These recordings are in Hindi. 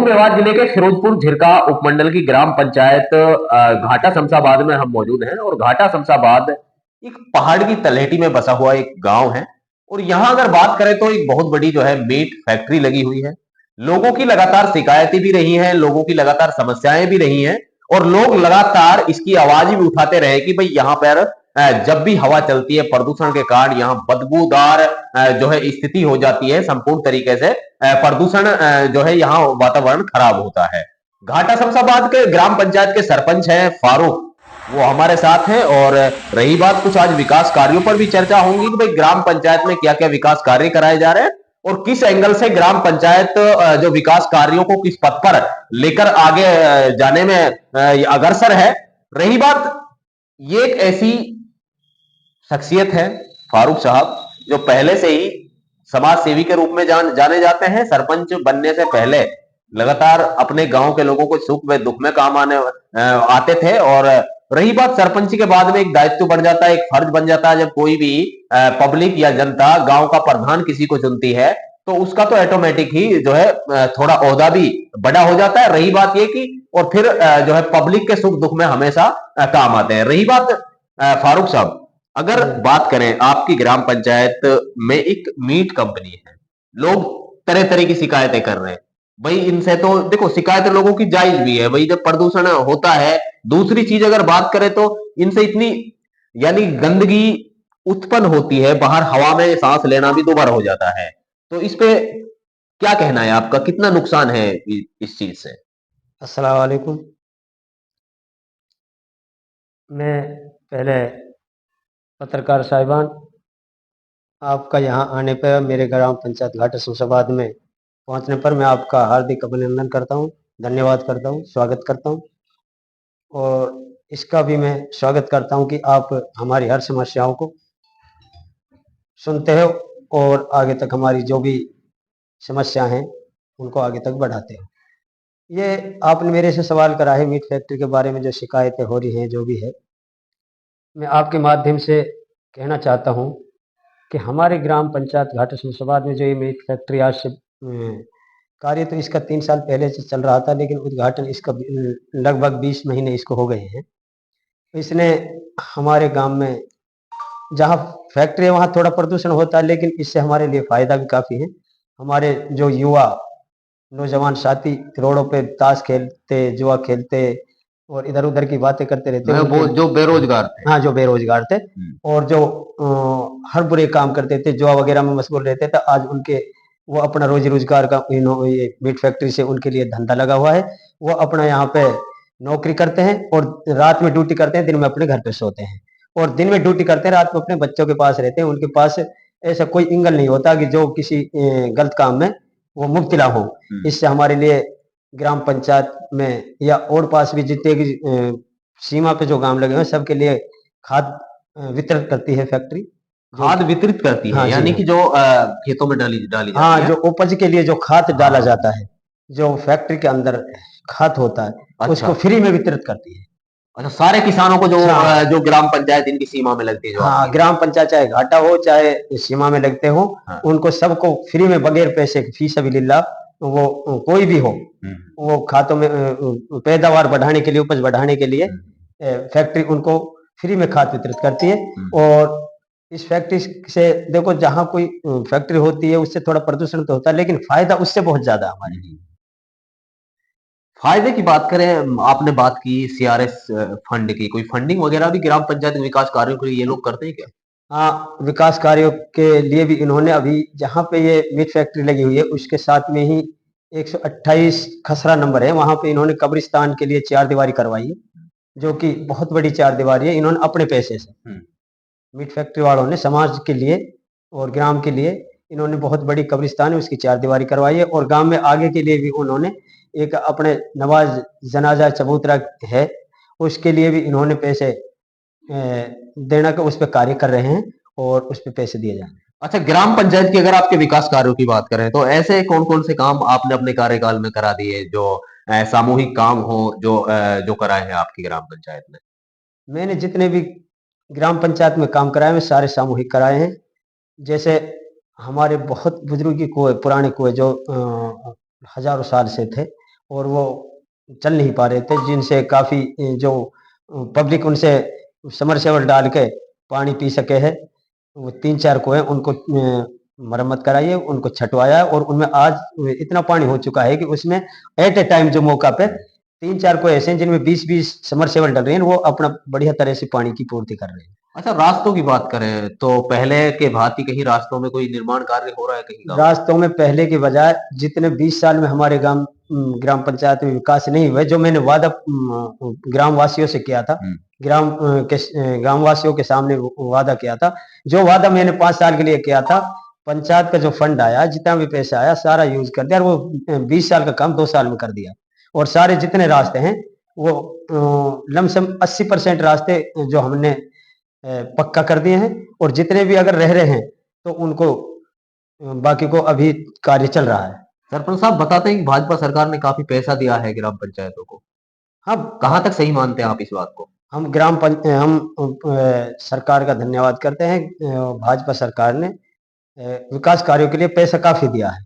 मेवात जिले के फिरोजपुर झिरका उपमंडल की ग्राम पंचायत घाटा शमशाबाद में हम मौजूद हैं। और घाटा शमशाबाद एक पहाड़ की तलहटी में बसा हुआ एक गांव है। और यहाँ अगर बात करें तो एक बहुत बड़ी जो है मीट फैक्ट्री लगी हुई है। लोगों की लगातार शिकायतें भी रही हैं, लोगों की लगातार समस्याएं भी रही हैं। और लोग लगातार इसकी आवाज भी उठाते रहे कि भाई यहाँ पर जब भी हवा चलती है प्रदूषण के कारण यहाँ बदबूदार जो है स्थिति हो जाती है। संपूर्ण तरीके से प्रदूषण जो है यहाँ वातावरण खराब होता है। घाटा शमशाबाद के ग्राम पंचायत के सरपंच हैं फारूक, वो हमारे साथ हैं। और रही बात कुछ आज विकास कार्यों पर भी चर्चा होंगी कि भाई ग्राम पंचायत में क्या क्या विकास कार्य कराए जा रहे हैं और किस एंगल से ग्राम पंचायत जो विकास कार्यों को किस पथ पर लेकर आगे जाने में अग्रसर है। रही बात, ये एक ऐसी शख्सियत है फारूक साहब जो पहले से ही समाज सेवी के रूप में जाने जाते हैं। सरपंच बनने से पहले लगातार अपने गांव के लोगों को सुख में दुख में काम आते थे। और रही बात सरपंच के बाद में एक दायित्व बढ़ जाता है, एक फर्ज बन जाता है। जब कोई भी पब्लिक या जनता गांव का प्रधान किसी को चुनती है तो उसका तो ऑटोमेटिक ही जो है थोड़ा ओहदा भी बड़ा हो जाता है। रही बात ये कि और फिर जो है पब्लिक के सुख दुख में हमेशा काम आते हैं। रही बात फारूक साहब, अगर बात करें आपकी ग्राम पंचायत में एक मीट कंपनी है, लोग तरह तरह की शिकायतें कर रहे हैं। भाई इनसे तो देखो शिकायत लोगों की जायज भी है, भाई जब प्रदूषण होता है। दूसरी चीज अगर बात करें तो इनसे इतनी यानी गंदगी उत्पन्न होती है, बाहर हवा में सांस लेना भी दुभर हो जाता है। तो इस पे क्या कहना है आपका, कितना नुकसान है इस चीज से? अस्सलाम वालेकुम। मैं पहले पत्रकार साहिबान, आपका यहाँ आने पर मेरे ग्राम पंचायत घाटा शमशाबाद में पहुँचने पर मैं आपका हार्दिक अभिनंदन करता हूँ, धन्यवाद करता हूँ, स्वागत करता हूँ। और इसका भी मैं स्वागत करता हूँ कि आप हमारी हर समस्याओं को सुनते हो और आगे तक हमारी जो भी समस्या हैं उनको आगे तक बढ़ाते हो। ये आपने मेरे से सवाल करा है मीट फैक्ट्री के बारे में, जो शिकायतें हो रही हैं जो भी है, मैं आपके माध्यम से कहना चाहता हूँ कि हमारे ग्राम पंचायत घाटा शमशाबाद में जो ये मीट फैक्ट्री आज से कार्य तो इसका 3 साल पहले से चल रहा था, लेकिन उद्घाटन इसका लगभग 20 महीने इसको हो गए हैं। इसने हमारे गांव में जहाँ फैक्ट्री है वहाँ थोड़ा प्रदूषण होता है, लेकिन इससे हमारे लिए फायदा भी काफ़ी है। हमारे जो युवा नौजवान साथी रोडों पे ताश खेलते, जुआ खेलते और इधर उधर की बातें करते रहते हैं, वो जो बेरोजगार थे, हाँ जो बेरोजगार थे और जो हर बुरे काम करते थे, जुआ वगैरह में मशगूल रहते थे, आज उनके वो अपना रोजी रोजगार का ये मीट फैक्ट्री से उनके लिए धंधा लगा हुआ है। वो अपना यहाँ पे नौकरी करते हैं और रात में ड्यूटी करते हैं, दिन में अपने घर पे सोते हैं। और दिन में ड्यूटी करते हैं, रात में अपने बच्चों के पास रहते हैं। उनके पास ऐसा कोई इंगल नहीं होता कि जो किसी गलत काम में वो मुब्तिला हो। इससे हमारे लिए ग्राम पंचायत में या और पास भी जितने भी सीमा पे जो गांव लगे हैं सबके लिए खाद वितरित करती है फैक्ट्री। खाद वितरित करती है, हाँ जी, यानी हाँ। कि जो खेतों में डाली डाली हाँ, जाती है। जो उपज के लिए जो खाद डाला जाता है, जो फैक्ट्री के अंदर खाद होता है, उसको अच्छा फ्री में वितरित करती है। अच्छा, सारे किसानों को जो हाँ, जो ग्राम पंचायत इनकी सीमा में लगती है जो हाँ, आपकी। ग्राम पंचायत चाहे घाटा हो चाहे सीमा में लगते हो, हाँ। उनको सबको फ्री में बगैर पैसे के फी सबिलिल्लाह वो कोई भी हो, वो खातों में पैदावार बढ़ाने के लिए, उपज बढ़ाने के लिए फैक्ट्री उनको फ्री में खाद वितरित करती है। और इस फैक्ट्री से देखो जहाँ कोई फैक्ट्री होती है उससे थोड़ा प्रदूषण तो होता है, लेकिन फायदा उससे बहुत ज्यादा हमारे लिए। फायदे की बात करें, आपने बात की सीआरएस फंड की, कोई फंडिंग वगैरह भी ग्राम पंचायत विकास कार्यों के लिए ये लोग करते हैं क्या? हाँ, विकास कार्यों के लिए भी इन्होंने अभी जहाँ पे ये मीट फैक्ट्री लगी हुई है उसके साथ में ही 128 खसरा नंबर है, वहाँ पे इन्होंने कब्रिस्तान के लिए 4 दीवारी करवाई है, जो कि बहुत बड़ी 4 दीवारी है। इन्होंने अपने पैसे से मीट फैक्ट्री वालों ने समाज के लिए और ग्राम के लिए इन्होंने बहुत बड़ी कब्रिस्तान है उसकी 4 दीवारी करवाई है। और गांव में आगे के लिए भी उन्होंने एक अपने नवाज जनाजा चबूतरा है, उसके लिए भी इन्होंने पैसे देना का उस पर कार्य कर रहे हैं और उस पर पैसे दिए जा रहे हैं। अच्छा, ग्राम पंचायत की अगर आपके विकास कार्यों की बात करें तो ऐसे कौन कौन से काम आपने अपने कार्यकाल में करा दिए जो सामूहिक काम हो, जो कराए हैं आपकी ग्राम पंचायत में? मैंने जितने भी ग्राम पंचायत में काम कराए हैं सारे सामूहिक कराए हैं। जैसे हमारे बहुत बुजुर्ग के कुएं, पुराने कुएं जो हजारों साल से थे, और वो चल नहीं पा रहे थे, जिनसे काफ़ी जो पब्लिक उनसे समरसेबल डाल के पानी पी सके है। वो 3-4 कुएँ उनको मरम्मत कराई है, उनको छँटवाया है और उनमें आज इतना पानी हो चुका है कि उसमें एट ए टाइम जो मौका पे 3-4 कुएँ ऐसे हैं जिनमें 20-20 समरसेबल डल रहे हैं, वो अपना बढ़िया तरह से पानी की पूर्ति कर रहे हैं। अच्छा, रास्तों की बात करें तो पहले के भांति कहीं रास्तों में कोई निर्माण कार्य हो रहा है कहीं गाँव में? रास्तों में पहले की बजाय जितने 20 साल में हमारे ग्राम पंचायत में विकास नहीं हुए, जो मैंने वादा ग्राम वासियों से किया था, हुँ। ग्राम वासियों के सामने वादा किया था, जो वादा मैंने 5 साल के लिए किया था, पंचायत का जो फंड आया, जितना भी पैसा आया, सारा यूज़ कर दिया और वो 20 साल का काम 2 साल में कर दिया। और सारे जितने रास्ते हैं, वो लमसम 80% रास्ते जो हमने पक्का कर दिए हैं और जितने भी अगर रह रहे हैं, तो उनको बाकी को अभी कार्य चल रहा है। सरपंच साहब बताते हैं कि भाजपा सरकार ने काफ़ी पैसा दिया है ग्राम पंचायतों को। हाँ, कहाँ तक सही मानते हैं आप इस बात को? हम सरकार का धन्यवाद करते हैं। भाजपा सरकार ने विकास कार्यों के लिए पैसा काफ़ी दिया है।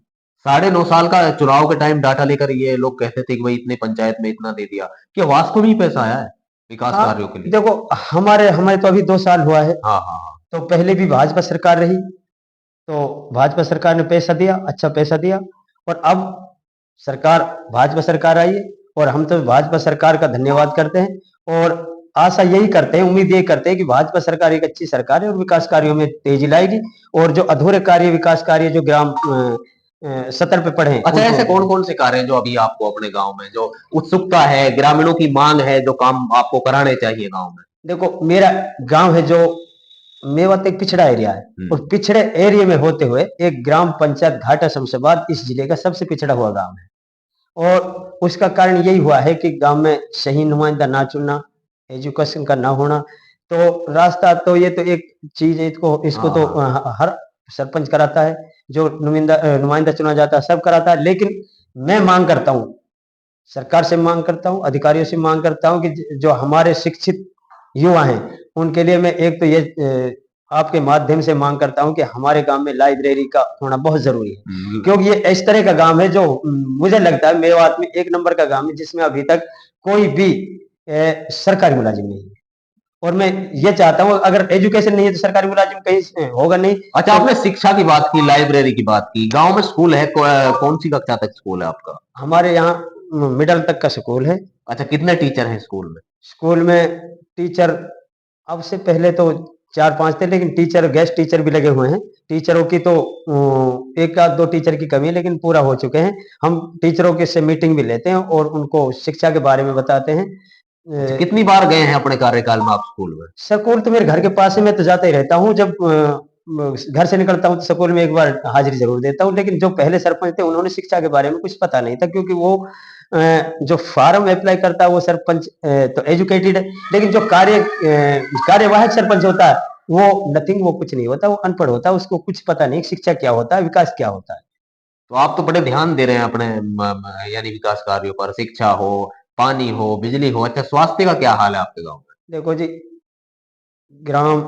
साढ़े 9 साल का चुनाव के टाइम डाटा लेकर ये लोग कहते थे कि भाई इतने पंचायत में इतना दे दिया। क्या वास्तव में ही पैसा आया है विकास हाँ, कार्यों के लिए? देखो हमारे हमारे तो अभी 2 साल हुआ है, हाँ, हाँ, हाँ। तो पहले भी भाजपा सरकार रही, तो भाजपा सरकार ने पैसा दिया, अच्छा पैसा दिया और अब सरकार भाजपा सरकार आई है और हम तो भाजपा सरकार का धन्यवाद करते हैं और आशा यही करते हैं, उम्मीद यही करते हैं कि भाजपा सरकार एक अच्छी सरकार है और विकास कार्यों में तेजी लाएगी और जो अधूरे कार्य, विकास कार्य जो ग्राम सतर पे पड़े हैं, अच्छा, ऐसे उनको कौन-कौन से कार्य हैं जो अभी आपको अपने गाँव में जो उत्सुकता है, ग्रामीणों की माँग है, जो काम आपको कराने चाहिए गाँव में? देखो मेरा गाँव है जो मेवात एक पिछड़ा एरिया है हुँ। और पिछड़े एरिया में होते हुए एक ग्राम पंचायत घाटा शमशाबाद इस जिले का सबसे पिछड़ा हुआ गाँव है और उसका कारण यही हुआ है कि गाँव में सही नुमाइंदा ना चुनना, एजुकेशन का ना होना, तो रास्ता तो ये तो एक चीज़ है, इसको हाँ, तो हाँ। हर सरपंच कराता है, जो नुमाइंदा चुना जाता है सब कराता है, लेकिन मैं माँग करता हूँ, सरकार से माँग करता हूँ, अधिकारियों से माँग करता हूँ कि जो हमारे शिक्षित युवा हैं, उनके लिए मैं एक तो ये आपके माध्यम से माँग करता हूँ कि हमारे गाँव में लाइब्रेरी का होना बहुत ज़रूरी है। हुँ। क्योंकि ये इस तरह का गाँव है जो मुझे लगता है मेवात में 1 नंबर का गाँव है जिसमें अभी तक कोई भी सरकारी मुलाज़िम नहीं है। और मैं ये चाहता हूँ अगर एजुकेशन नहीं है तो सरकारी मुलाज़िम कहीं से होगा नहीं। अच्छा, तो आपने शिक्षा की बात की, लाइब्रेरी की बात की। गाँव में स्कूल है, कौन-सी कक्षा तक स्कूल है आपका? हमारे यहाँ मिडल तक का स्कूल है। अच्छा, कितने टीचर हैं स्कूल में? स्कूल में टीचर अब से पहले तो 4-5 थे, लेकिन टीचर गेस्ट टीचर भी लगे हुए हैं। टीचरों की तो 1 आध 2 टीचर की कमी है, लेकिन पूरा हो चुके हैं। हम टीचरों के से मीटिंग भी लेते हैं और उनको शिक्षा के बारे में बताते हैं। अच्छा, अ, कितनी बार गए हैं अपने कार्यकाल में आप स्कूल में? स्कूल तो मेरे घर के पास है, मैं तो जाता ही रहता हूँ। जब घर से निकलता हूँ तो स्कूल में एक बार हाज़िरी ज़रूर देता हूँ, लेकिन जो पहले सरपंच थे उन्होंने शिक्षा के बारे में कुछ पता नहीं था क्योंकि वो जो फ़ॉर्म एप्लाई करता है वो सरपंच तो एजुकेटेड है, लेकिन जो कार्यवाहक सरपंच होता है, वो नथिंग, वो कुछ नहीं होता, वो अनपढ़ होता है, उसको कुछ पता नहीं शिक्षा क्या होता है, विकास क्या होता है। तो आप तो बड़े ध्यान दे रहे हैं अपने म म यानी विकास कार्यों पर, शिक्षा हो, पानी हो, बिजली हो। अच्छा, स्वास्थ्य का क्या हाल है आपके गाँव में? देखो जी, ग्राम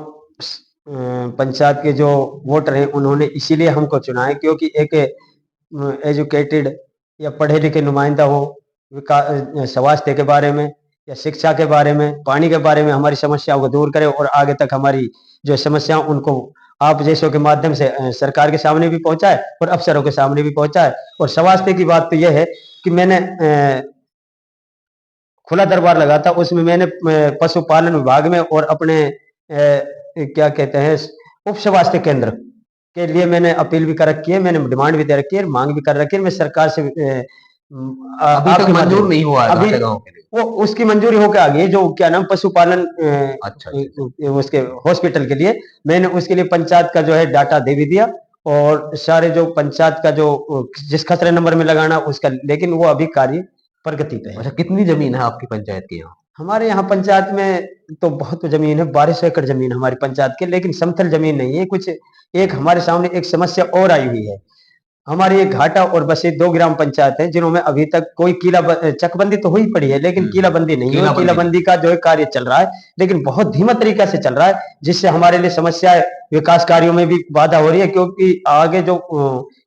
पंचायत के जो वोटर हैं उन्होंने इसीलिए हमको चुना है क्योंकि एक एजुकेटेड या पढ़े लिखे नुमाइंदा हो, स्वास्थ्य के बारे में या शिक्षा के बारे में, पानी के बारे में हमारी समस्याओं को दूर करे और आगे तक हमारी जो समस्याओं उनको आप जैसों के माध्यम से सरकार के सामने भी पहुंचाए और अफसरों के सामने भी पहुंचाए। और स्वास्थ्य की बात तो यह है कि मैंने खुला दरबार लगा था, उसमें मैंने पशुपालन विभाग में और अपने क्या कहते हैं उप स्वास्थ्य केंद्र के लिए मैंने अपील भी कर रखी है, मैंने डिमांड भी दे रखी है, मांग भी कर रखी है। मैं सरकार से अभी तक आपके मंजूर माध्यम नहीं हुआ है अभी घाटे गाँव के लिए। वो उसकी मंजूरी होकर आ गई है, जो क्या नाम पशुपालन अच्छा, अच्छा, अच्छा। उसके हॉस्पिटल के लिए मैंने उसके लिए पंचायत का जो है डाटा दे भी दिया और सारे जो पंचायत का जो जिस खसरे नंबर में लगाना उसका, लेकिन वो अभी कार्य प्रगति पे है। अच्छा, कितनी ज़मीन है आपकी पंचायत की यहाँ? हमारे यहाँ पंचायत में तो बहुत ज़मीन है, 1200 एकड़ ज़मीन हमारी पंचायत की, लेकिन समतल ज़मीन नहीं है। कुछ एक हमारे सामने एक समस्या और आई हुई है। हमारी एक घाटा और बसे 2 ग्राम पंचायत है, जिन्हों में अभी तक कोई चकबंदी तो हुई पड़ी है, लेकिन कीलाबंदी नहीं हुई। कीलाबंदी नहीं। कीलाबंदी का जो है कार्य चल रहा है, लेकिन बहुत धीमा तरीका से चल रहा है, जिससे हमारे लिए समस्याएँ विकास कार्यों में भी बाधा हो रही है क्योंकि आगे जो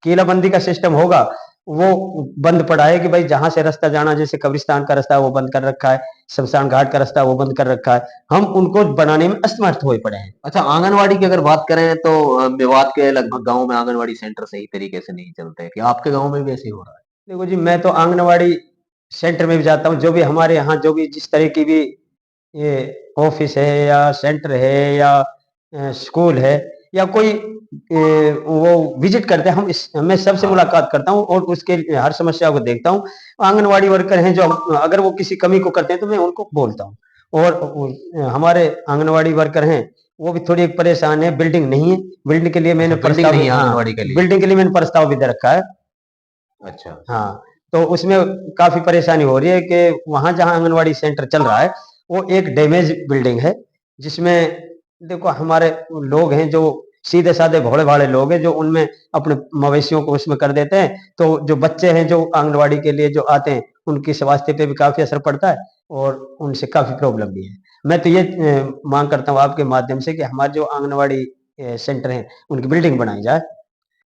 कीलाबंदी का सिस्टम होगा, वो बंद पड़ा है कि भाई जहाँ से रास्ता जाना, जैसे कब्रिस्तान का रास्ता है वो बंद कर रखा है, शमशान घाट का रास्ता वो बंद कर रखा है। हम उनको बनाने में असमर्थ हुए पड़े हैं। अच्छा, आंगनवाड़ी की अगर बात करें तो मेवात के लगभग गाँव में आंगनवाड़ी सेंटर सही तरीके से नहीं चलते हैं। क्या आपके गाँव में भी ऐसे ही हो रहा है? देखो जी, मैं तो आंगनवाड़ी सेंटर में भी जाता हूँ, जो भी हमारे यहाँ जो भी जिस तरह की भी ये ऑफिस है या सेंटर है या स्कूल है या कोई वो विजिट करते हैं, मैं सबसे हाँ। मुलाकात करता हूँ और उसके हर समस्या को देखता हूँ। आंगनवाड़ी वर्कर हैं जो अगर वो किसी कमी को करते हैं तो मैं उनको बोलता हूँ। और हमारे आंगनवाड़ी वर्कर हैं, वो भी थोड़ी एक परेशान है, बिल्डिंग नहीं है। बिल्डिंग के लिए अच्छा, मैंने बिल्डिंग प्रस्ताव नहीं भी, है हाँ, आंगनवाड़ी के लिए। बिल्डिंग के लिए मैंने प्रस्ताव भी दे रखा है। अच्छा। हाँ, तो उसमें काफ़ी परेशानी हो रही है कि वहाँ जहाँ आंगनवाड़ी सेंटर चल रहा है, वो एक डैमेज बिल्डिंग है, जिसमें देखो हमारे लोग हैं जो सीधे-साधे भोले-भाले लोग हैं, जो उनमें अपने मवेशियों को उसमें कर देते हैं, तो जो बच्चे हैं जो आंगनवाड़ी के लिए जो आते हैं, उनकी स्वास्थ्य पे भी काफ़ी असर पड़ता है और उनसे काफ़ी प्रॉब्लम भी है। मैं तो ये माँग करता हूँ आपके माध्यम से कि हमारे जो आंगनवाड़ी सेंटर हैं, उनकी बिल्डिंग बनाई जाए।